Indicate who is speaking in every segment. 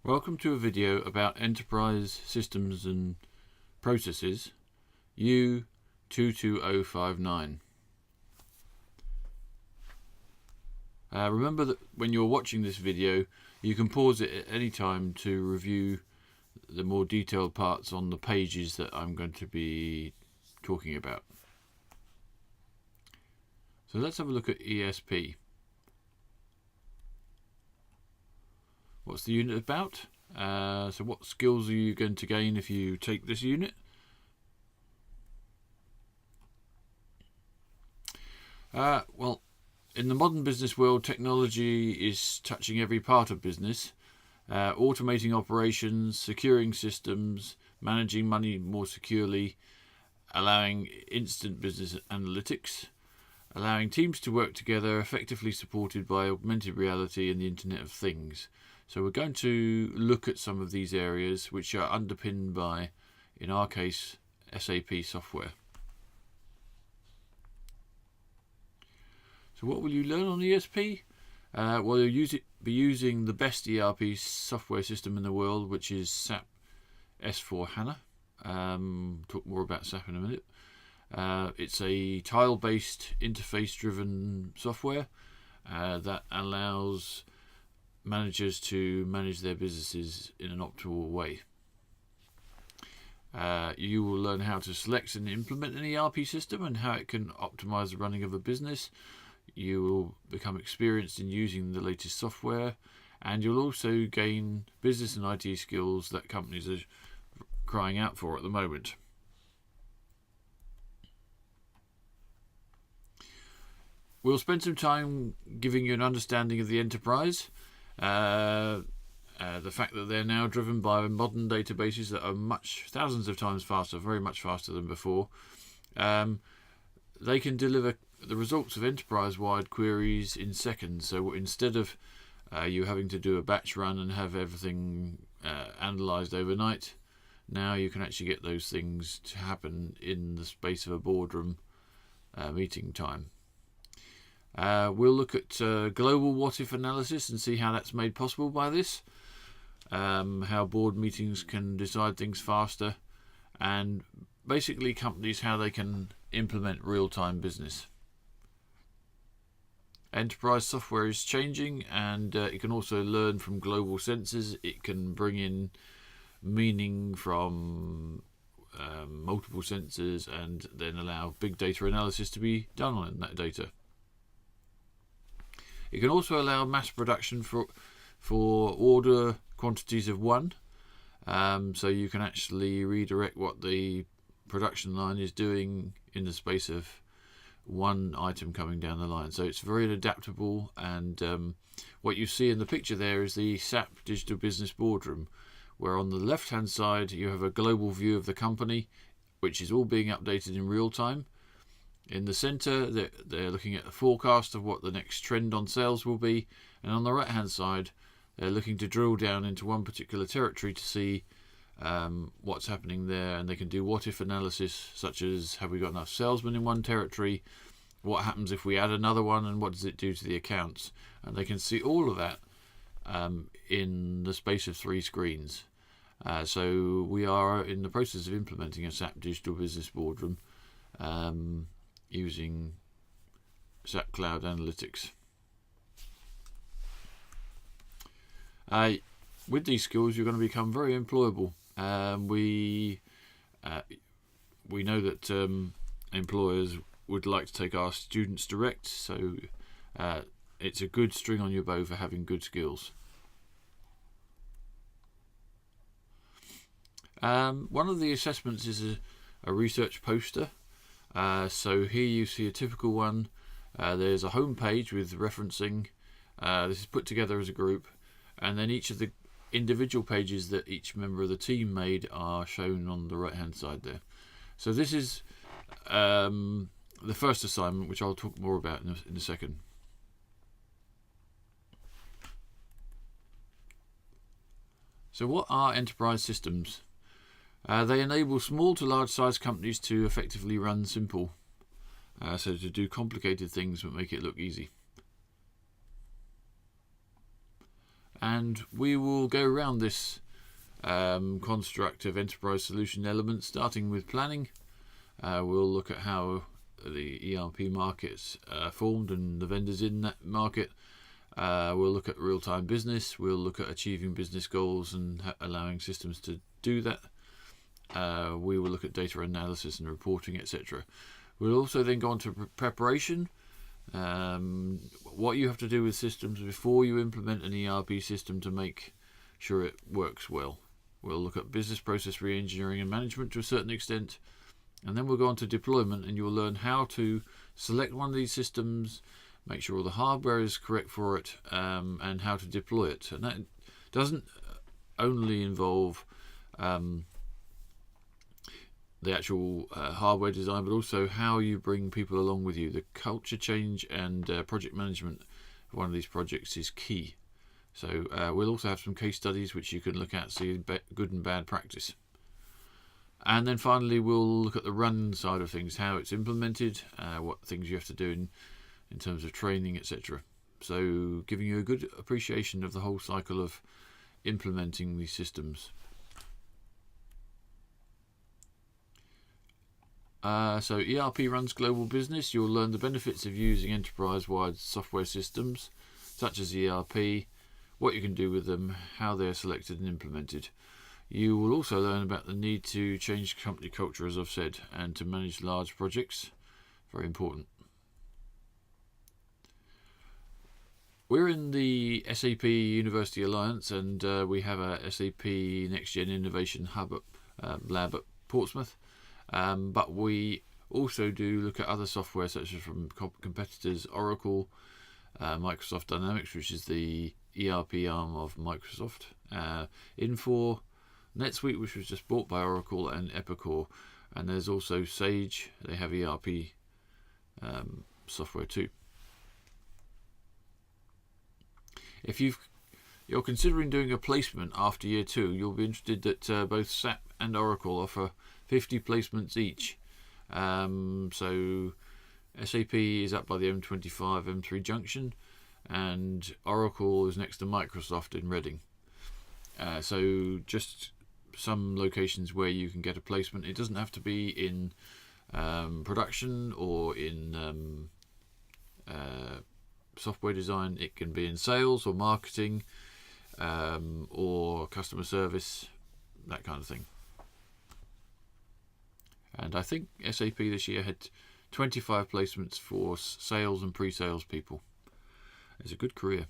Speaker 1: Welcome to a video about enterprise systems and processes U22059. Remember that when you're watching this video you can pause it at any time to review the more detailed parts on the pages that I'm going to be talking about. So let's have a look at ESP. What's the unit about? So what skills are you going to gain if you take this unit? Well, in the modern business world, technology is touching every part of business. Automating operations, securing systems, managing money more securely, allowing instant business analytics, allowing teams to work together, effectively supported by augmented reality and the Internet of Things. So we're going to look at some of these areas which are underpinned by, in our case, SAP software. So what will you learn on ESP? Well, you'll be using the best ERP software system in the world, which is SAP S/4HANA. Talk more about SAP in a minute. It's a tile-based, interface-driven software that allows managers to manage their businesses in an optimal way. You will learn how to select and implement an ERP system and how it can optimize the running of a business. You will become experienced in using the latest software, and you'll also gain business and IT skills that companies are crying out for at the moment. We'll spend some time giving you an understanding of the enterprise. The fact that they're now driven by modern databases that are thousands of times faster, very much faster than before. They can deliver the results of enterprise-wide queries in seconds. So instead of you having to do a batch run and have everything analysed overnight, now you can actually get those things to happen in the space of a boardroom meeting time. We'll look at global what-if analysis and see how that's made possible by this, how board meetings can decide things faster, and basically companies how they can implement real-time business. Enterprise software is changing, and it can also learn from global sensors. It can bring in meaning from multiple sensors and then allow big data analysis to be done on that data. It can also allow mass production for order quantities of one, so you can actually redirect what the production line is doing in the space of one item coming down the line. So it's very adaptable, and what you see in the picture there is the SAP Digital Business Boardroom, where on the left hand side you have a global view of the company, which is all being updated in real time. In the centre, they're looking at a forecast of what the next trend on sales will be, and on the right hand side they're looking to drill down into one particular territory to see what's happening there, and they can do what-if analysis, such as have we got enough salesmen in one territory, what happens if we add another one, and what does it do to the accounts. And they can see all of that in the space of 3 screens. So we are in the process of implementing a SAP Digital Business Boardroom using SAP Cloud Analytics. With these skills, you're going to become very employable. We know that employers would like to take our students direct, so it's a good string on your bow for having good skills. One of the assessments is a research poster. So here you see a typical one. There's a home page with referencing. This is put together as a group, and then each of the individual pages that each member of the team made are shown on the right hand side there. So this is the first assignment, which I'll talk more about in a second. So what are enterprise systems? They enable small to large size companies to effectively run simple, so to do complicated things but make it look easy. And we will go around this construct of enterprise solution elements, starting with planning. We'll look at how the ERP market's formed and the vendors in that market. We'll look at real-time business. We'll look at achieving business goals and allowing systems to do that. We will look at data analysis and reporting, etc. We'll also then go on to preparation. What you have to do with systems before you implement an ERP system to make sure it works well. We'll look at business process re-engineering and management to a certain extent, and then we'll go on to deployment, and you'll learn how to select one of these systems, make sure all the hardware is correct for it, and how to deploy it. And that doesn't only involve the actual hardware design, but also how you bring people along with you. The culture change and project management of one of these projects is key. So we'll also have some case studies which you can look at, see good and bad practice. And then finally we'll look at the run side of things, how it's implemented, what things you have to do in terms of training, etc. So giving you a good appreciation of the whole cycle of implementing these systems. So ERP runs global business. You'll learn the benefits of using enterprise-wide software systems such as ERP, what you can do with them, how they are selected and implemented. You will also learn about the need to change company culture, as I've said, and to manage large projects. Very important. We're in the SAP University Alliance, and we have a SAP Next Gen Innovation Hub lab at Portsmouth. But we also do look at other software such as from competitors, Oracle, Microsoft Dynamics, which is the ERP arm of Microsoft, Infor, NetSuite, which was just bought by Oracle, and Epicor. And there's also Sage. They have ERP software too. If you're considering doing a placement after year 2, you'll be interested that both SAP and Oracle offer 50 placements each. So SAP is up by the M25, M3 junction, and Oracle is next to Microsoft in Reading. So just some locations where you can get a placement. It doesn't have to be in production or in software design. It can be in sales or marketing or customer service, that kind of thing. And I think SAP this year had 25 placements for sales and pre-sales people. It's a good career.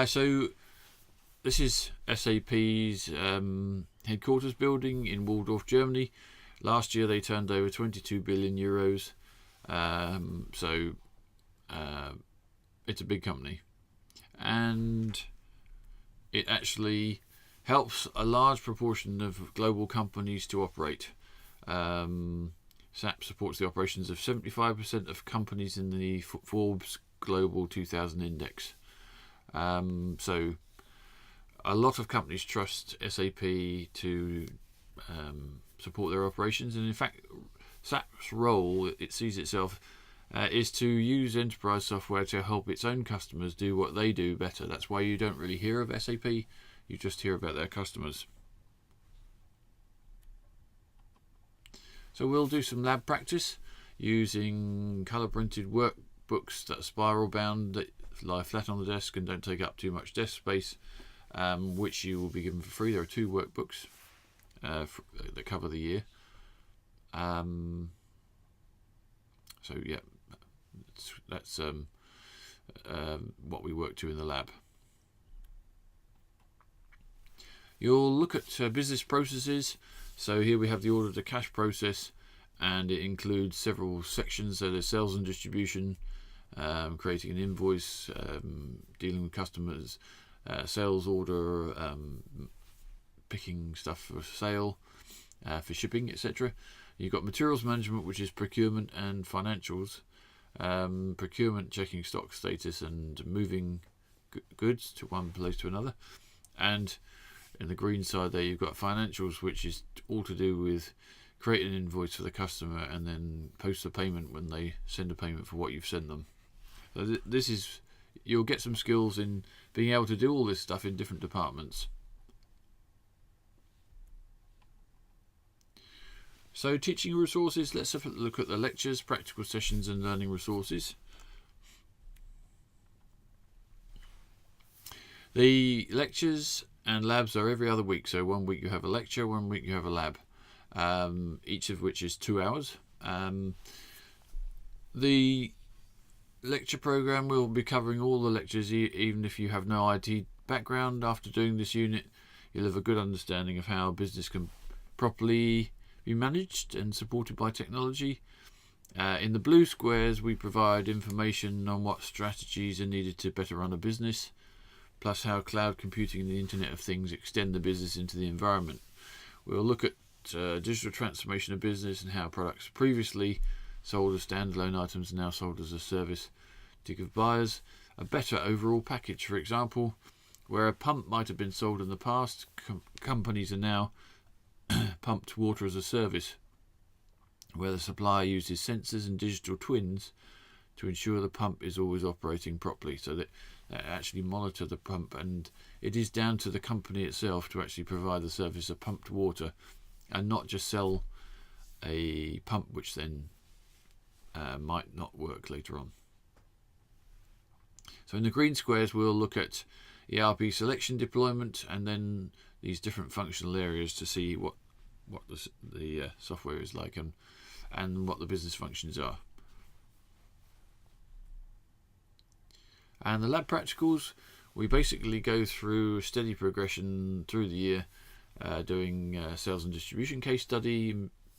Speaker 1: So this is SAP's headquarters building in Waldorf, Germany. Last year they turned over 22 billion euros. So it's a big company. And it actually helps a large proportion of global companies to operate. SAP supports the operations of 75% of companies in the Forbes Global 2000 Index. So a lot of companies trust SAP to support their operations, and in fact SAP's role, it sees itself, is to use enterprise software to help its own customers do what they do better. That's why you don't really hear of SAP. You just hear about their customers. So we'll do some lab practice using colour printed workbooks that are spiral bound, that lie flat on the desk and don't take up too much desk space, which you will be given for free. There are 2 workbooks that cover the year. So yeah, that's what we work to in the lab. You'll look at business processes. So here we have the order to cash process, and it includes several sections. So there's sales and distribution, creating an invoice, dealing with customers, sales order, picking stuff for sale, for shipping, etc. You've got materials management, which is procurement and financials. Procurement, checking stock status and moving goods to one place to another. And in the green side there you've got financials, which is all to do with creating an invoice for the customer and then post the payment when they send a payment for what you've sent them. So you'll get some skills in being able to do all this stuff in different departments. So teaching resources, let's have a look at the lectures, practical sessions and learning resources. The lectures and labs are every other week. So 1 week you have a lecture, 1 week you have a lab, each of which is 2 hours. The lecture program will be covering all the lectures, even if you have no IT background. After doing this unit, you'll have a good understanding of how business can properly be managed and supported by technology. In the blue squares, we provide information on what strategies are needed to better run a business, plus how cloud computing and the Internet of Things extend the business into the environment. We'll look at digital transformation of business and how products previously sold as standalone items are now sold as a service to give buyers a better overall package. For example, where a pump might have been sold in the past, companies are now pumped water as a service, where the supplier uses sensors and digital twins to ensure the pump is always operating properly, so that they actually monitor the pump, and it is down to the company itself to actually provide the service of pumped water and not just sell a pump which then might not work later on. So in the green squares we'll look at ERP selection, deployment, and then these different functional areas to see what the software is like and what the business functions are. And the lab practicals, we basically go through a steady progression through the year, doing sales and distribution case study,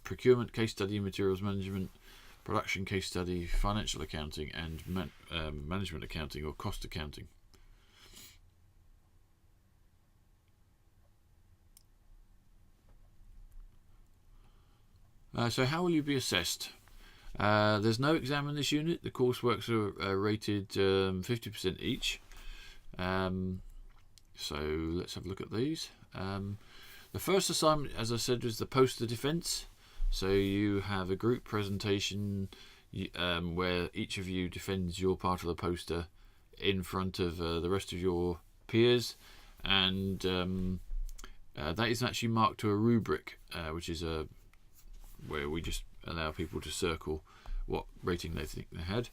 Speaker 1: procurement case study, materials management, production case study, financial accounting, and management accounting or cost accounting. So how will you be assessed? There's no exam in this unit. The courseworks are rated 50% each. So let's have a look at these. The first assignment, as I said, was the poster defence. So you have a group presentation where each of you defends your part of the poster in front of the rest of your peers, and that is actually marked to a rubric, which is where we just allow people to circle what rating they think they had.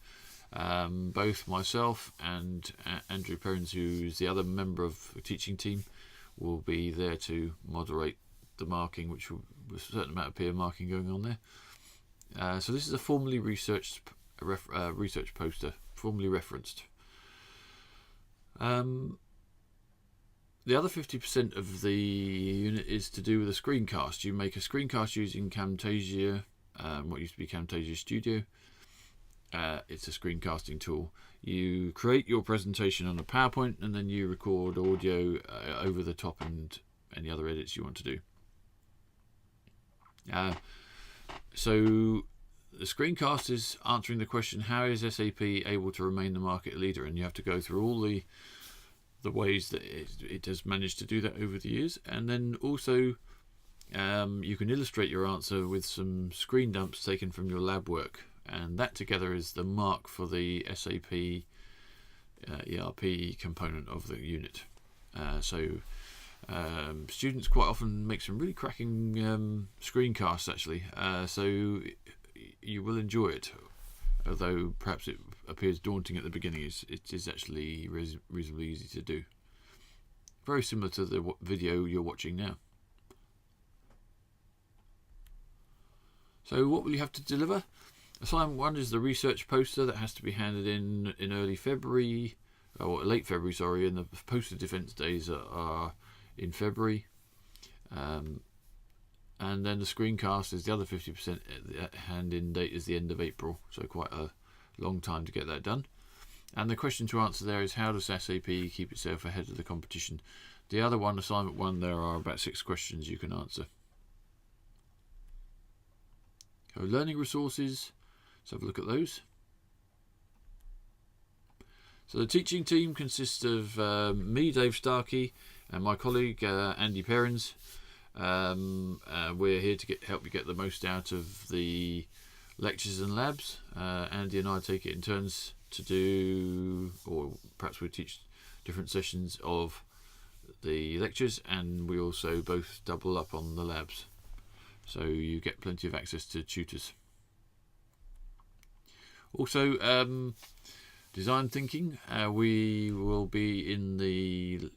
Speaker 1: Both myself and Andrew Perrins, who's the other member of the teaching team, will be there to moderate the marking, which will be a certain amount of peer marking going on there. So this is a formally researched research poster, formally referenced. The other 50% of the unit is to do with a screencast. You make a screencast using Camtasia, what used to be Camtasia Studio. It's a screencasting tool. You create your presentation on a PowerPoint and then you record audio over the top and any other edits you want to do. So the screencast is answering the question, how is SAP able to remain the market leader? And you have to go through all the ways that it has managed to do that over the years, and then also you can illustrate your answer with some screen dumps taken from your lab work, and that together is the mark for the SAP ERP component of the unit. Students quite often make some really cracking screencasts actually, so you will enjoy it, although perhaps it appears daunting at the beginning. It is actually reasonably easy to do. Very similar to the video you're watching now. So what will you have to deliver? Assignment 1 is the research poster that has to be handed in early February, or late February, sorry, and the poster defence days are in February. And then the screencast is the other 50%. Hand-in date is the end of April, so quite a long time to get that done. And the question to answer there is, how does SAP keep itself ahead of the competition? The other one, assignment 1, there are about 6 questions you can answer. So learning resources, let's have a look at those. So the teaching team consists of me, Dave Starkey, and my colleague Andy Perrins. We're here to help you get the most out of the lectures and labs. Andy and I take it in turns to do, or perhaps we teach different sessions of the lectures, and we also both double up on the labs, so you get plenty of access to tutors. Also, design thinking, we will be in the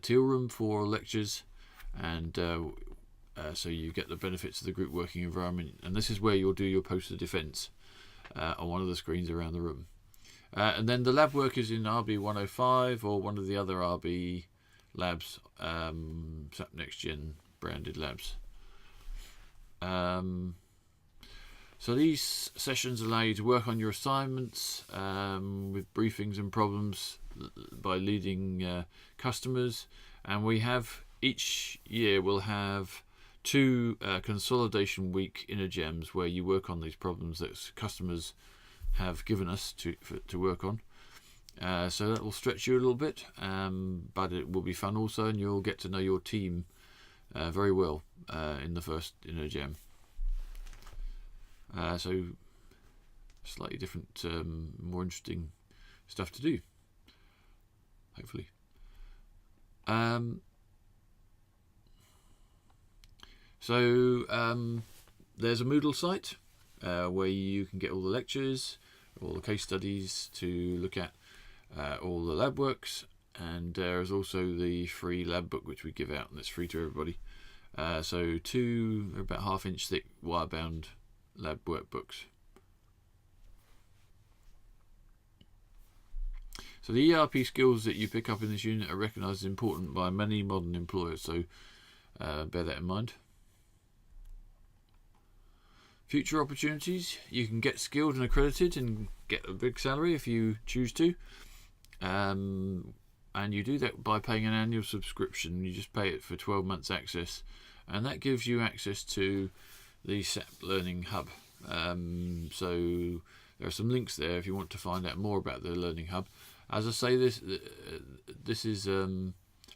Speaker 1: teal room for lectures, and so you get the benefits of the group working environment, and this is where you'll do your poster defence on one of the screens around the room. And then the lab work is in RB 105 or one of the other RB labs, SAP Next Gen branded labs. So these sessions allow you to work on your assignments with briefings and problems by leading customers, and we have each year we'll have 2 consolidation week inner gems where you work on these problems that customers have given us to work on. So that will stretch you a little bit, but it will be fun also, and you'll get to know your team very well in the first inner gem. So slightly different, more interesting stuff to do, hopefully. So there's a Moodle site where you can get all the lectures, all the case studies to look at, all the lab works, and there is also the free lab book which we give out, and it's free to everybody. So 2 about half-inch thick wire-bound lab workbooks. So the ERP skills that you pick up in this unit are recognised as important by many modern employers, so bear that in mind. Future opportunities, you can get skilled and accredited and get a big salary if you choose to, and you do that by paying an annual subscription. You just pay it for 12 months access, and that gives you access to the SAP Learning Hub. So there are some links there if you want to find out more about the Learning Hub. As I say, this is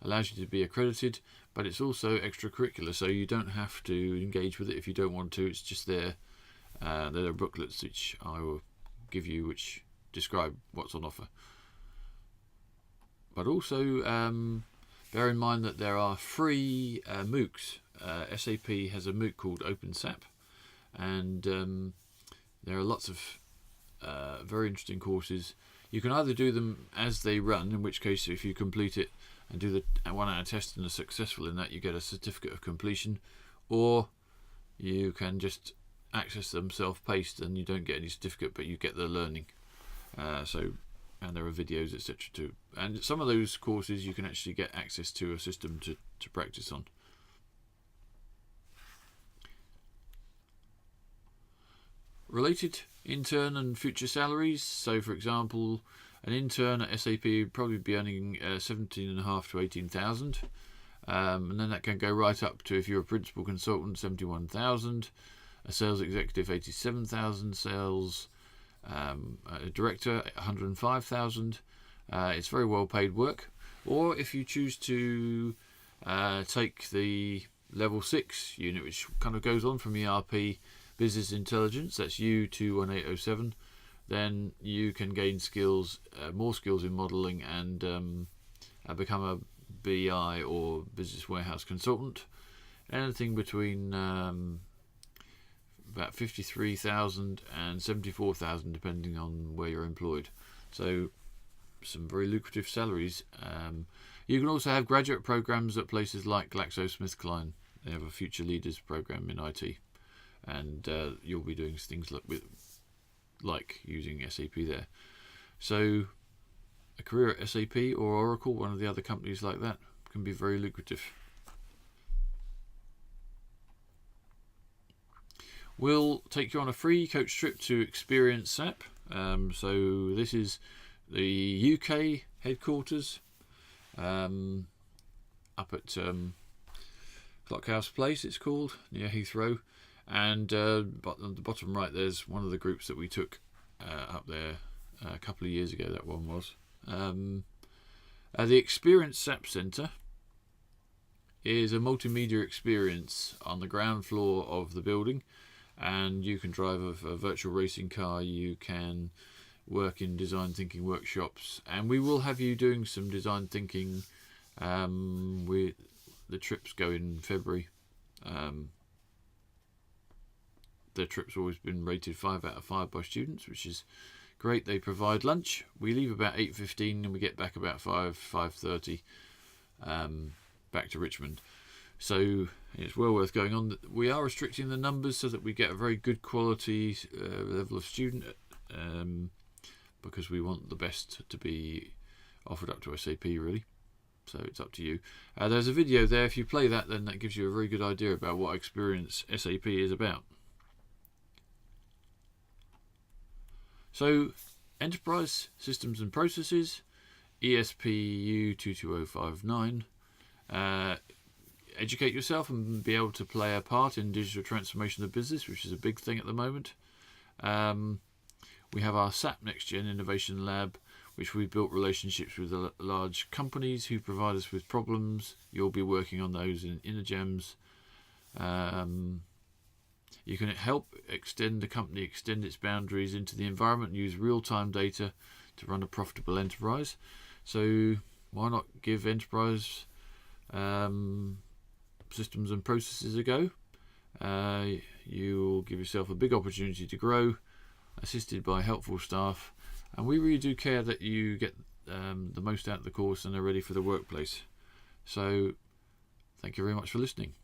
Speaker 1: allows you to be accredited, but it's also extracurricular, so you don't have to engage with it if you don't want to. It's just there. There are booklets which I will give you which describe what's on offer. But also bear in mind that there are free MOOCs. SAP has a MOOC called OpenSAP, and there are lots of very interesting courses. You can either do them as they run, in which case if you complete it and do the 1-hour test and are successful in that, you get a certificate of completion, or you can just access them self-paced and you don't get any certificate, but you get the learning. And there are videos, etc. too. And some of those courses you can actually get access to a system to practice on. Related intern and future salaries. So, for example, an intern at SAP would probably be earning 17,500 to 18,000, and then that can go right up to, if you're a principal consultant, 71,000, a sales executive 87,000, sales director 105,000. It's very well paid work. Or if you choose to take the level 6 unit, which kind of goes on from ERP Business Intelligence, that's U21807, then you can gain skills, more skills in modelling, and become a BI or Business Warehouse consultant. Anything between about 53,000 and 74,000, depending on where you're employed. So some very lucrative salaries. You can also have graduate programs at places like GlaxoSmithKline. They have a Future Leaders program in IT, and you'll be doing things like using SAP there. So a career at SAP or Oracle, one of the other companies like that, can be very lucrative. We'll take you on a free coach trip to ExperienceSEP. So this is the UK headquarters, up at Clockhouse Place, it's called, near Heathrow. And but on the bottom right, there's one of the groups that we took up there a couple of years ago. That one was the ExperienceSEP Centre. Is a multimedia experience on the ground floor of the building, and you can drive a virtual racing car. You can work in design thinking workshops, and we will have you doing some design thinking. The trips go in February. The trip's always been rated 5 out of 5 by students, which is great. They provide lunch. We leave about 8:15 and we get back about 5:30 back to Richmond. So it's well worth going on. We are restricting the numbers so that we get a very good quality level of student, because we want the best to be offered up to SAP, really. So it's up to you. There's a video there. If you play that, then that gives you a very good idea about what ExperienceSEP is about. So, Enterprise Systems and Processes, ESPU 22059. Educate yourself and be able to play a part in digital transformation of business, which is a big thing at the moment. We have our SAP Next Gen Innovation Lab, which we've built relationships with large companies who provide us with problems. You'll be working on those in InnoGems. You can help the company extend its boundaries into the environment and use real-time data to run a profitable enterprise. So why not give enterprise systems and processes a go? You'll give yourself a big opportunity to grow, assisted by helpful staff, and we really do care that you get the most out of the course and are ready for the workplace. So thank you very much for listening.